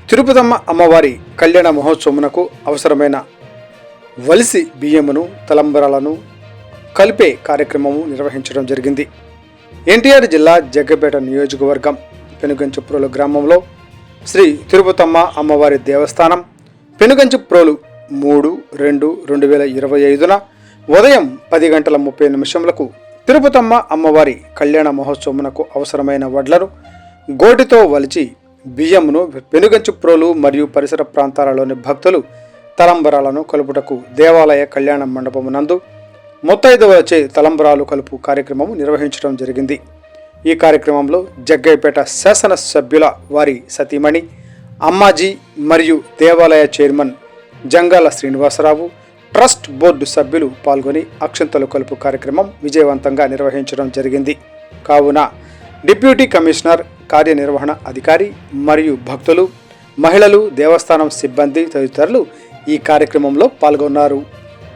తిరుపతమ్మ అమ్మవారి కళ్యాణ మహోత్సవమునకు అవసరమైన వలిసి బియ్యమును తలంబరాలను కలిపే కార్యక్రమము నిర్వహించడం జరిగింది. ఎన్టీఆర్ జిల్లా జగ్గపేట నియోజకవర్గం పెనుగంచిప్రోలు గ్రామంలో శ్రీ తిరుపతమ్మ అమ్మవారి దేవస్థానం పెనుగంచిప్రోలు 3/2/2025 ఉదయం 10:30 తిరుపతమ్మ అమ్మవారి కళ్యాణ మహోత్సవమునకు అవసరమైన వడ్లను గోటితో వలిచి బియ్యమును పెనుగంచిప్రోలు మరియు పరిసర ప్రాంతాలలోని భక్తులు తలంబరాలను కలుపుటకు దేవాలయ కళ్యాణ మండపమునందు ముత్తైదువులచే తలంబరాలు కలుపు కార్యక్రమం నిర్వహించడం జరిగింది. ఈ కార్యక్రమంలో జగ్గయ్యపేట శాసన సభ్యుల వారి సతీమణి అమ్మాజీ మరియు దేవాలయ chairman Jangala Srinivasarao, trust board సభ్యులు పాల్గొని అక్షంతలు కలుపు కార్యక్రమం విజయవంతంగా నిర్వహించడం జరిగింది. కావున డిప్యూటీ కమిషనర్, కార్యనిర్వహణ అధికారి మరియు భక్తులు, మహిళలు, దేవస్థానం సిబ్బంది తదితరులు ఈ కార్యక్రమంలో పాల్గొన్నారు.